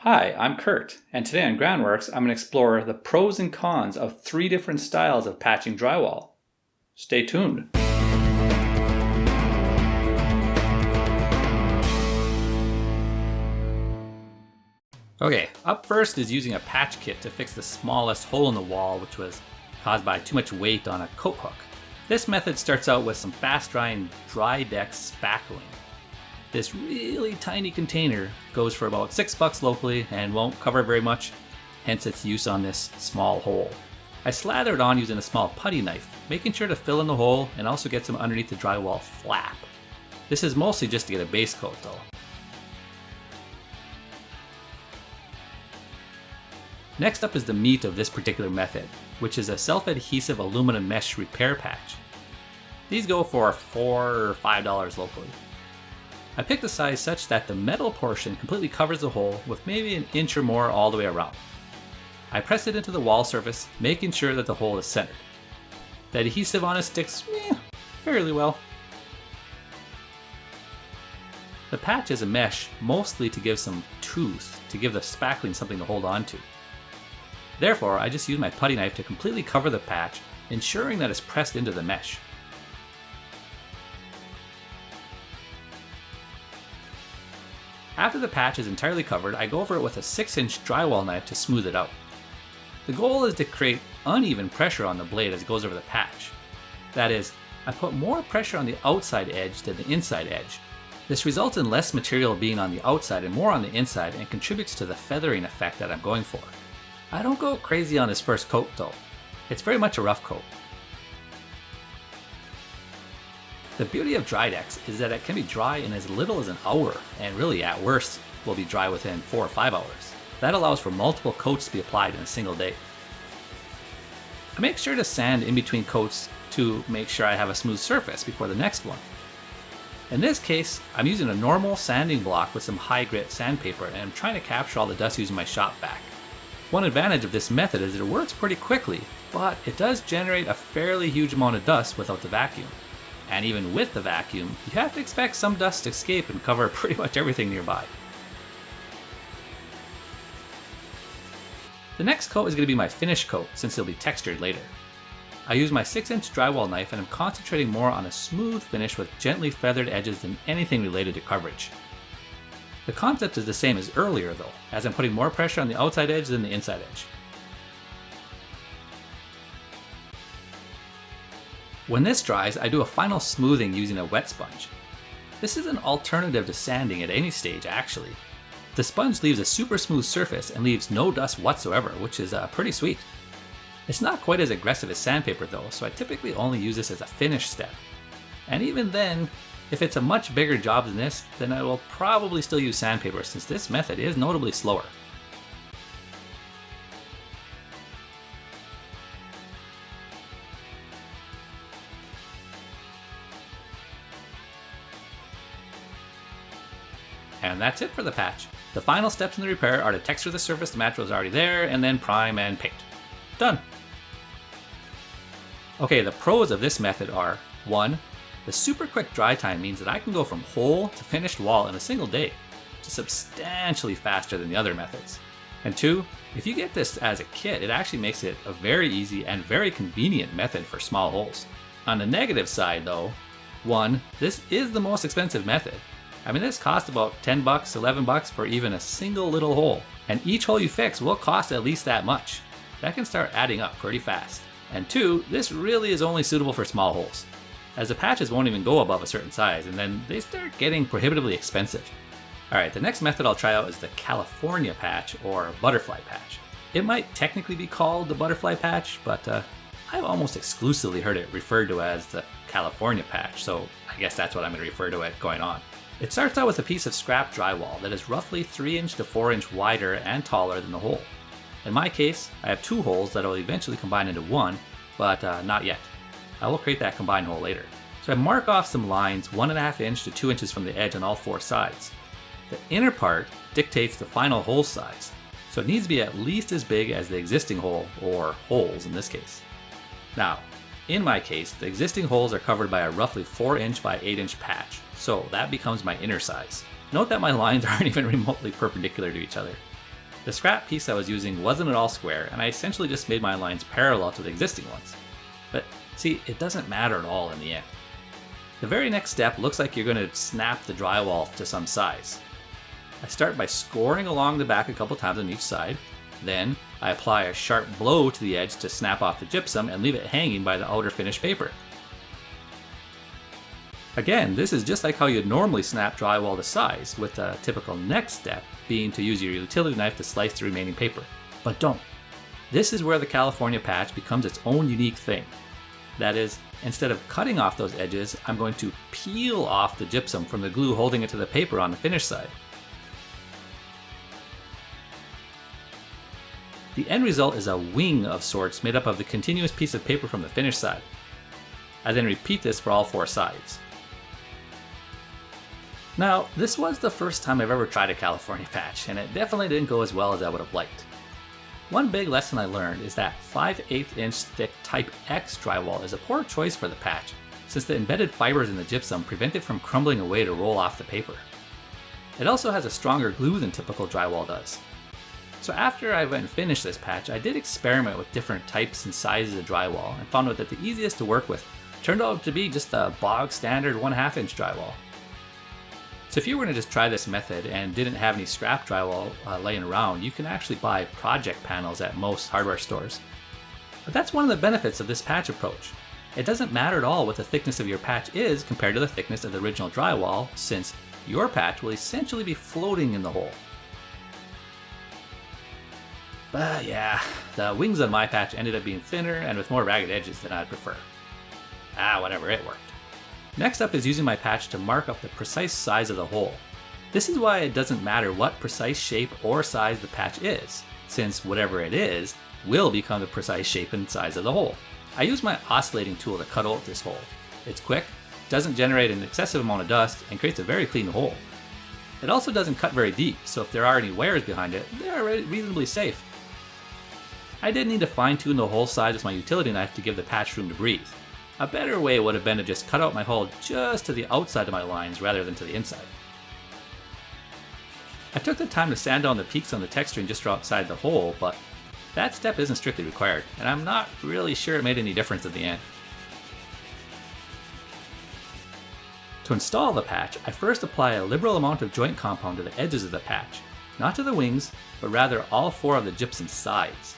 Hi, I'm Kurt, and today on Granworks I'm going to explore the pros and cons of 3 different styles of patching drywall. Stay tuned. Okay, up first is using a patch kit to fix the smallest hole in the wall, which was caused by too much weight on a coat hook. This method starts out with some fast drying Drydex spackling. This really tiny container goes for about $6 locally and won't cover very much, hence its use on this small hole. I slather it on using a small putty knife, making sure to fill in the hole and also get some underneath the drywall flap. This is mostly just to get a base coat though. Next up is the meat of this particular method, which is a self-adhesive aluminum mesh repair patch. These go for $4 or $5 locally. I picked a size such that the metal portion completely covers the hole with maybe an inch or more all the way around. I press it into the wall surface, making sure that the hole is centered. The adhesive on it sticks fairly well. The patch is a mesh mostly to give some tooth, to give the spackling something to hold on to. Therefore, I just use my putty knife to completely cover the patch, ensuring that it's pressed into the mesh. After the patch is entirely covered, I go over it with a 6-inch drywall knife to smooth it out. The goal is to create uneven pressure on the blade as it goes over the patch. That is, I put more pressure on the outside edge than the inside edge. This results in less material being on the outside and more on the inside and contributes to the feathering effect that I'm going for. I don't go crazy on this first coat though. It's very much a rough coat. The beauty of Drydex is that it can be dry in as little as an hour, and really at worst will be dry within 4 or 5 hours. That allows for multiple coats to be applied in a single day. I make sure to sand in between coats to make sure I have a smooth surface before the next one. In this case, I'm using a normal sanding block with some high grit sandpaper, and I'm trying to capture all the dust using my shop vac. One advantage of this method is that it works pretty quickly, but it does generate a fairly huge amount of dust without the vacuum. And even with the vacuum, you have to expect some dust to escape and cover pretty much everything nearby. The next coat is going to be my finish coat, since it'll be textured later. I use my 6-inch drywall knife and I'm concentrating more on a smooth finish with gently feathered edges than anything related to coverage. The concept is the same as earlier though, as I'm putting more pressure on the outside edge than the inside edge. When this dries, I do a final smoothing using a wet sponge. This is an alternative to sanding at any stage actually. The sponge leaves a super smooth surface and leaves no dust whatsoever, which is pretty sweet. It's not quite as aggressive as sandpaper though, so I typically only use this as a finish step. And even then, if it's a much bigger job than this, then I will probably still use sandpaper since this method is notably slower. And that's it for the patch. The final steps in the repair are to texture the surface to match what was already there, and then prime and paint. Done! Okay, the pros of this method are 1. The super quick dry time means that I can go from hole to finished wall in a single day, which is substantially faster than the other methods. And 2, if you get this as a kit, it actually makes it a very easy and very convenient method for small holes. On the negative side though, 1, this is the most expensive method. I mean, this costs about $10, $11 for even a single little hole, and each hole you fix will cost at least that much. That can start adding up pretty fast. And 2, this really is only suitable for small holes, as the patches won't even go above a certain size, and then they start getting prohibitively expensive. Alright, the next method I'll try out is the California patch, or butterfly patch. It might technically be called the butterfly patch, but I've almost exclusively heard it referred to as the California patch, so I guess that's what I'm going to refer to it going on. It starts out with a piece of scrap drywall that is roughly 3-inch to 4-inch wider and taller than the hole. In my case, I have 2 holes that will eventually combine into one, but not yet. I will create that combined hole later. So I mark off some lines 1.5 inch to 2 inches from the edge on all 4 sides. The inner part dictates the final hole size, so it needs to be at least as big as the existing hole, or holes in this case. Now, in my case, the existing holes are covered by a roughly 4-inch by 8-inch patch, so that becomes my inner size. Note that my lines aren't even remotely perpendicular to each other. The scrap piece I was using wasn't at all square, and I essentially just made my lines parallel to the existing ones. But see, it doesn't matter at all in the end. The very next step looks like you're going to snap the drywall to some size. I start by scoring along the back a couple times on each side. Then I apply a sharp blow to the edge to snap off the gypsum and leave it hanging by the outer finished paper. Again, this is just like how you'd normally snap drywall to size, with the typical next step being to use your utility knife to slice the remaining paper. But don't. This is where the California patch becomes its own unique thing. That is, instead of cutting off those edges, I'm going to peel off the gypsum from the glue holding it to the paper on the finished side. The end result is a wing of sorts made up of the continuous piece of paper from the finished side. I then repeat this for all 4 sides. Now, this was the first time I've ever tried a California patch, and it definitely didn't go as well as I would have liked. One big lesson I learned is that 5/8 inch thick Type X drywall is a poor choice for the patch, since the embedded fibers in the gypsum prevent it from crumbling away to roll off the paper. It also has a stronger glue than typical drywall does. So after I went and finished this patch, I did experiment with different types and sizes of drywall and found out that the easiest to work with turned out to be just the bog standard 1/2 inch drywall. So if you were going to just try this method and didn't have any scrap drywall laying around, you can actually buy project panels at most hardware stores. But that's one of the benefits of this patch approach. It doesn't matter at all what the thickness of your patch is compared to the thickness of the original drywall, since your patch will essentially be floating in the hole. But yeah, the wings on my patch ended up being thinner and with more ragged edges than I'd prefer. Whatever, it worked. Next up is using my patch to mark up the precise size of the hole. This is why it doesn't matter what precise shape or size the patch is, since whatever it is will become the precise shape and size of the hole. I use my oscillating tool to cut out this hole. It's quick, doesn't generate an excessive amount of dust, and creates a very clean hole. It also doesn't cut very deep, so if there are any wires behind it, they are reasonably safe. I did need to fine tune the hole size with my utility knife to give the patch room to breathe. A better way would have been to just cut out my hole just to the outside of my lines rather than to the inside. I took the time to sand down the peaks on the texturing just outside the hole, but that step isn't strictly required, and I'm not really sure it made any difference at the end. To install the patch, I first apply a liberal amount of joint compound to the edges of the patch, not to the wings, but rather all 4 of the gypsum sides.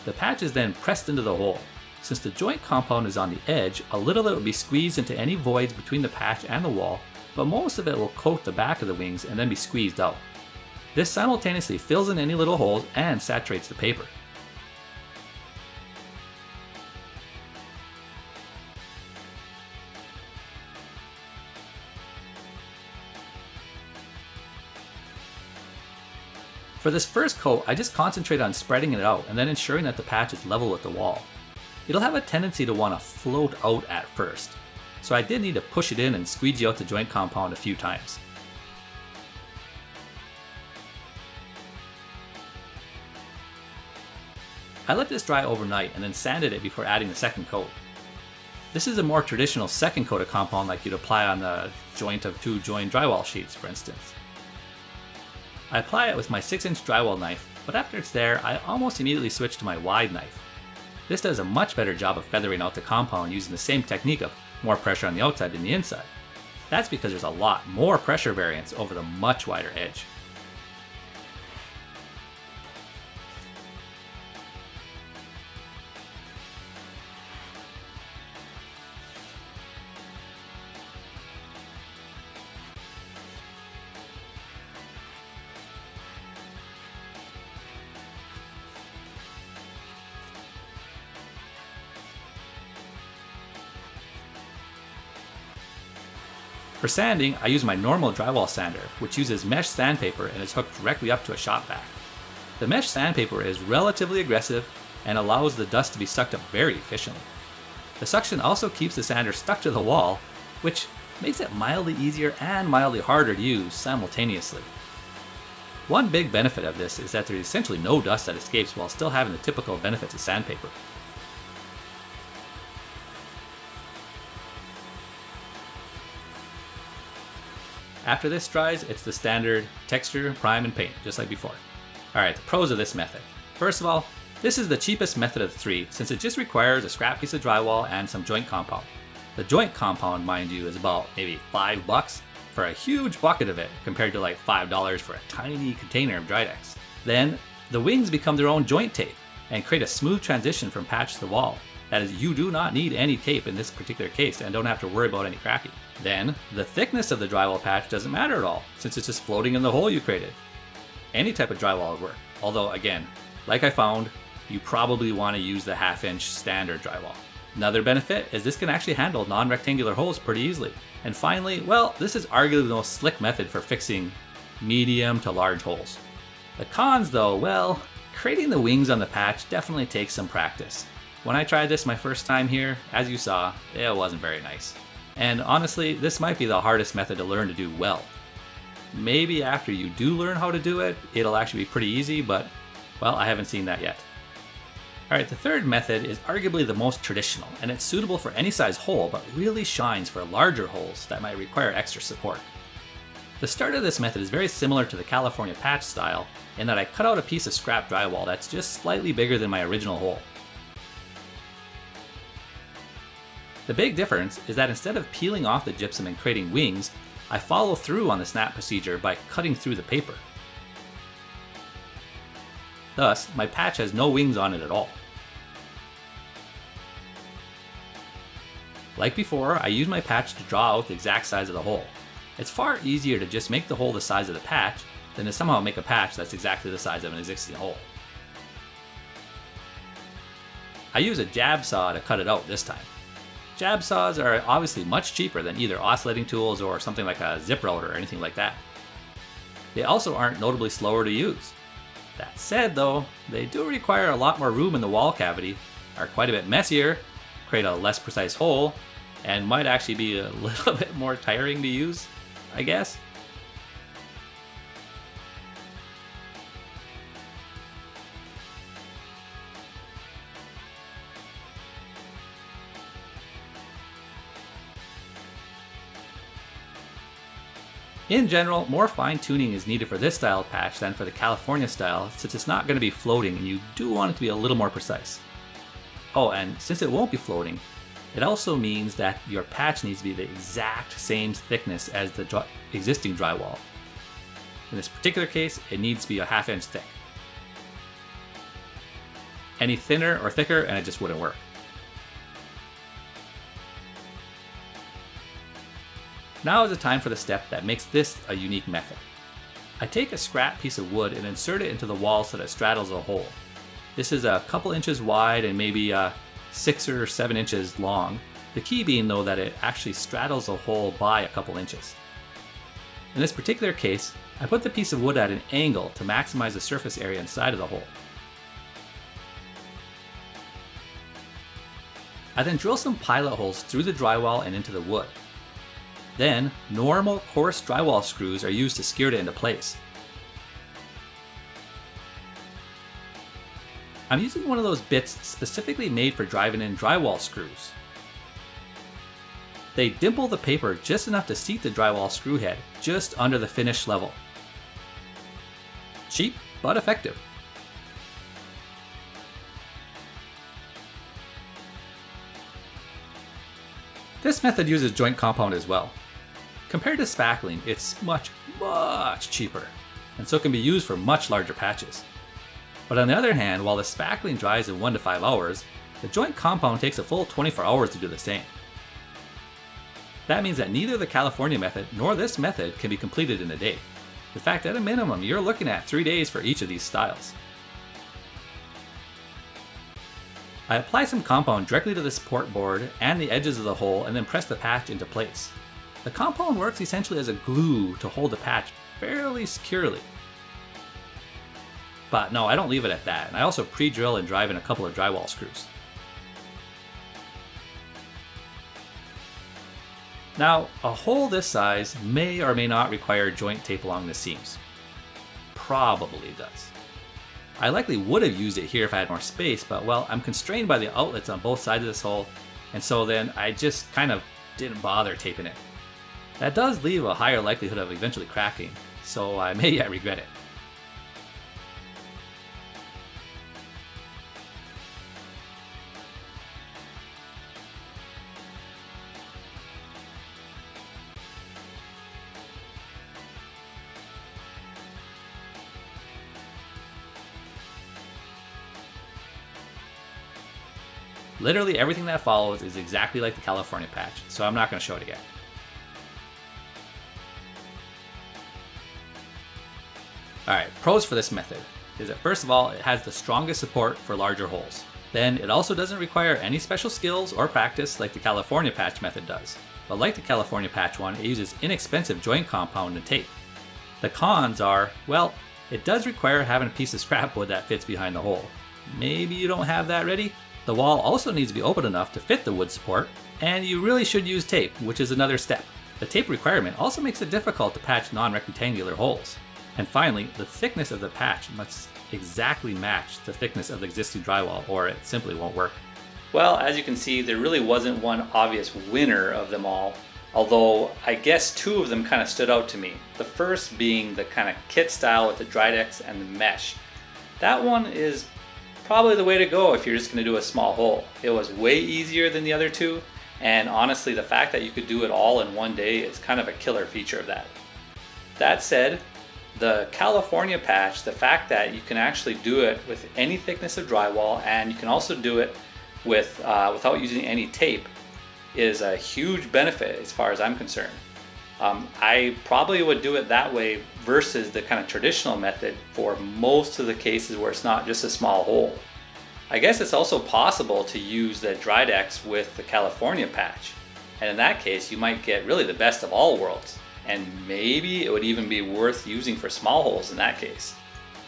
The patch is then pressed into the hole. Since the joint compound is on the edge, a little of it will be squeezed into any voids between the patch and the wall, but most of it will coat the back of the wings and then be squeezed out. This simultaneously fills in any little holes and saturates the paper. For this first coat, I just concentrate on spreading it out and then ensuring that the patch is level with the wall. It'll have a tendency to want to float out at first, so I did need to push it in and squeegee out the joint compound a few times. I let this dry overnight and then sanded it before adding the second coat. This is a more traditional second coat of compound like you'd apply on the joint of 2 joined drywall sheets, for instance. I apply it with my 6-inch drywall knife, but after it's there, I almost immediately switch to my wide knife. This does a much better job of feathering out the compound using the same technique of more pressure on the outside than the inside. That's because there's a lot more pressure variance over the much wider edge. For sanding, I use my normal drywall sander, which uses mesh sandpaper and is hooked directly up to a shop vac. The mesh sandpaper is relatively aggressive and allows the dust to be sucked up very efficiently. The suction also keeps the sander stuck to the wall, which makes it mildly easier and mildly harder to use simultaneously. One big benefit of this is that there is essentially no dust that escapes while still having the typical benefits of sandpaper. After this dries, it's the standard texture, prime, and paint, just like before. Alright, the pros of this method. First of all, this is the cheapest method of the three, since it just requires a scrap piece of drywall and some joint compound. The joint compound, mind you, is about maybe $5 for a huge bucket of it, compared to like $5 for a tiny container of Drydex. Then, the wings become their own joint tape, and create a smooth transition from patch to wall. That is, you do not need any tape in this particular case, and don't have to worry about any cracking. Then, the thickness of the drywall patch doesn't matter at all, since it's just floating in the hole you created. Any type of drywall would work, although again, like I found, you probably want to use the 1/2" standard drywall. Another benefit is this can actually handle non-rectangular holes pretty easily. And finally, well, this is arguably the most slick method for fixing medium to large holes. The cons though, well, creating the wings on the patch definitely takes some practice. When I tried this my first time here, as you saw, it wasn't very nice. And honestly, this might be the hardest method to learn to do well. Maybe after you do learn how to do it, it'll actually be pretty easy, but well, I haven't seen that yet. Alright, the third method is arguably the most traditional, and it's suitable for any size hole, but really shines for larger holes that might require extra support. The start of this method is very similar to the California patch style, in that I cut out a piece of scrap drywall that's just slightly bigger than my original hole. The big difference is that instead of peeling off the gypsum and creating wings, I follow through on the snap procedure by cutting through the paper. Thus, my patch has no wings on it at all. Like before, I use my patch to draw out the exact size of the hole. It's far easier to just make the hole the size of the patch than to somehow make a patch that's exactly the size of an existing hole. I use a jab saw to cut it out this time. Jab saws are obviously much cheaper than either oscillating tools or something like a zip router or anything like that. They also aren't notably slower to use. That said though, they do require a lot more room in the wall cavity, are quite a bit messier, create a less precise hole, and might actually be a little bit more tiring to use, I guess. In general, more fine-tuning is needed for this style of patch than for the California style, since it's not going to be floating and you do want it to be a little more precise. Oh, and since it won't be floating, it also means that your patch needs to be the exact same thickness as the existing drywall. In this particular case, it needs to be a 1/2" thick. Any thinner or thicker and it just wouldn't work. Now is the time for the step that makes this a unique method. I take a scrap piece of wood and insert it into the wall so that it straddles a hole. This is a couple inches wide and maybe 6 or 7 inches long. The key being though that it actually straddles a hole by a couple inches. In this particular case, I put the piece of wood at an angle to maximize the surface area inside of the hole. I then drill some pilot holes through the drywall and into the wood. Then, normal coarse drywall screws are used to secure it into place. I'm using one of those bits specifically made for driving in drywall screws. They dimple the paper just enough to seat the drywall screw head just under the finish level. Cheap, but effective. This method uses joint compound as well. Compared to spackling, it's much cheaper, and so can be used for much larger patches. But on the other hand, while the spackling dries in 1 to 5 hours, the joint compound takes a full 24 hours to do the same. That means that neither the California method nor this method can be completed in a day. In fact, at a minimum, you're looking at 3 days for each of these styles. I apply some compound directly to the support board and the edges of the hole and then press the patch into place. The compound works essentially as a glue to hold the patch fairly securely. But no, I don't leave it at that, and I also pre-drill and drive in a couple of drywall screws. Now, a hole this size may or may not require joint tape along the seams. Probably does. I likely would have used it here if I had more space, but well, I'm constrained by the outlets on both sides of this hole, and so then I just kind of didn't bother taping it. That does leave a higher likelihood of eventually cracking, so I may yet regret it. Literally everything that follows is exactly like the California patch, so I'm not going to show it again. Alright, pros for this method is that first of all, it has the strongest support for larger holes. Then it also doesn't require any special skills or practice like the California patch method does. But like the California patch one, it uses inexpensive joint compound and tape. The cons are, well, it does require having a piece of scrap wood that fits behind the hole. Maybe you don't have that ready? The wall also needs to be open enough to fit the wood support, and you really should use tape, which is another step. The tape requirement also makes it difficult to patch non-rectangular holes. And finally, the thickness of the patch must exactly match the thickness of the existing drywall, or it simply won't work. Well, as you can see, there really wasn't one obvious winner of them all, although I guess two of them kind of stood out to me. The first being the kind of kit style with the Drydex and the mesh. That one is probably the way to go if you're just going to do a small hole. It was way easier than the other two, and honestly the fact that you could do it all in one day is kind of a killer feature of that. That said, the California patch, the fact that you can actually do it with any thickness of drywall and you can also do it with without using any tape is a huge benefit as far as I'm concerned. I probably would do it that way versus the kind of traditional method for most of the cases where it's not just a small hole. I guess it's also possible to use the Drydex with the California patch, and in that case you might get really the best of all worlds, and maybe it would even be worth using for small holes in that case.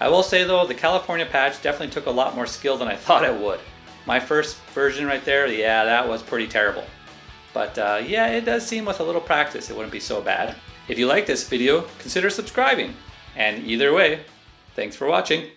I will say though, the California patch definitely took a lot more skill than I thought it would. My first version right there, yeah, that was pretty terrible. But yeah, it does seem with a little practice it wouldn't be so bad. If you like this video, consider subscribing. And either way, thanks for watching.